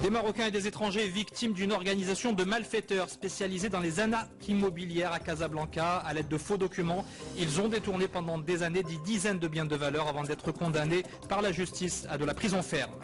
Des Marocains et des étrangers victimes d'une organisation de malfaiteurs spécialisée dans les arnaques immobilières à Casablanca. À l'aide de faux documents, ils ont détourné pendant des années des dizaines de biens de valeur avant d'être condamnés par la justice à de la prison ferme.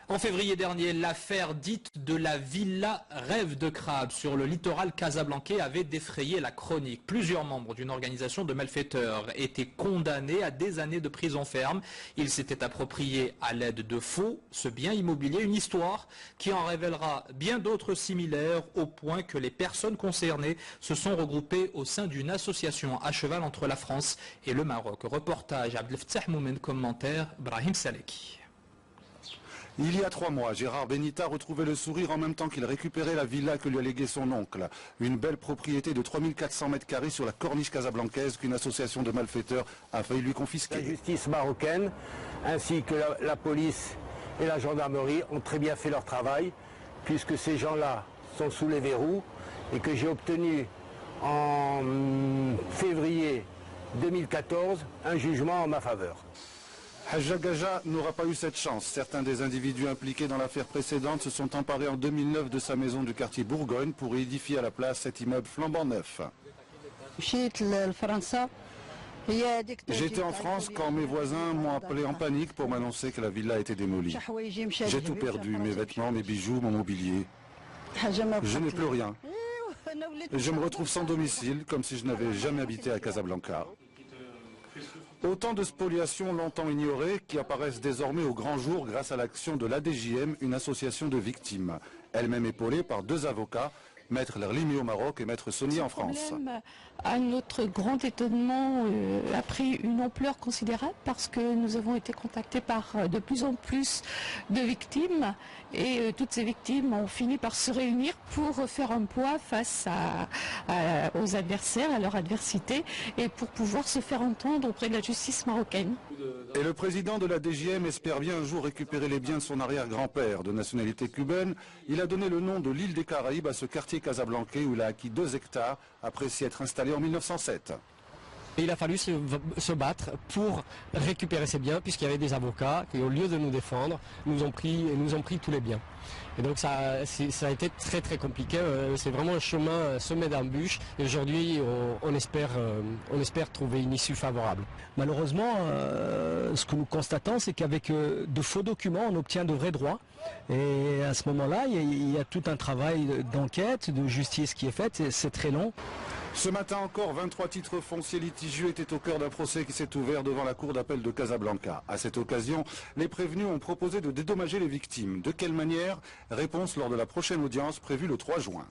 En février dernier, l'affaire dite de la villa Rêve de Crabe sur le littoral casablancais avait défrayé la chronique. Plusieurs membres d'une organisation de malfaiteurs étaient condamnés à des années de prison ferme. Ils s'étaient appropriés à l'aide de faux ce bien immobilier, une histoire qui en révélera bien d'autres similaires au point que les personnes concernées se sont regroupées au sein d'une association à cheval entre la France et le Maroc. Reportage Abdel Fattah Moumen, commentaire Brahim Saleki. Il y a 3 mois, Gérard Benita retrouvait le sourire en même temps qu'il récupérait la villa que lui a léguée son oncle. Une belle propriété de 3400 mètres carrés sur la corniche casablancaise qu'une association de malfaiteurs a failli lui confisquer. La justice marocaine ainsi que la police et la gendarmerie ont très bien fait leur travail puisque ces gens-là sont sous les verrous et que j'ai obtenu en février 2014 un jugement en ma faveur. Hadja Gaja n'aura pas eu cette chance. Certains des individus impliqués dans l'affaire précédente se sont emparés en 2009 de sa maison du quartier Bourgogne pour édifier à la place cet immeuble flambant neuf. J'étais en France quand mes voisins m'ont appelé en panique pour m'annoncer que la villa était démolie. J'ai tout perdu, mes vêtements, mes bijoux, mon mobilier. Je n'ai plus rien. Je me retrouve sans domicile, comme si je n'avais jamais habité à Casablanca. Autant de spoliations longtemps ignorées qui apparaissent désormais au grand jour grâce à l'action de l'ADJM, une association de victimes, elle-même épaulée par 2 avocats, Maître Lerlimi au Maroc et Maître Soni en France. Le problème, à notre grand étonnement, a pris une ampleur considérable parce que nous avons été contactés par de plus en plus de victimes et toutes ces victimes ont fini par se réunir pour faire un poids face aux adversaires, à leur adversité et pour pouvoir se faire entendre auprès de la justice marocaine. Et le président de la DGM espère bien un jour récupérer les biens de son arrière-grand-père de nationalité cubaine. Il a donné le nom de l'île des Caraïbes à ce quartier casablancais où il a acquis 2 hectares après s'y être installé en 1907. Et il a fallu se battre pour récupérer ces biens puisqu'il y avait des avocats qui, au lieu de nous défendre, nous ont pris tous les biens. Et donc ça a été très très compliqué. C'est vraiment un chemin semé d'embûches. Et aujourd'hui, on espère trouver une issue favorable. Malheureusement, ce que nous constatons, c'est qu'avec de faux documents, on obtient de vrais droits. Et à ce moment-là, il y a tout un travail d'enquête, de justice qui est fait. C'est très long. Ce matin encore, 23 titres fonciers litigieux étaient au cœur d'un procès qui s'est ouvert devant la cour d'appel de Casablanca. À cette occasion, les prévenus ont proposé de dédommager les victimes. De quelle manière? Réponse lors de la prochaine audience prévue le 3 juin.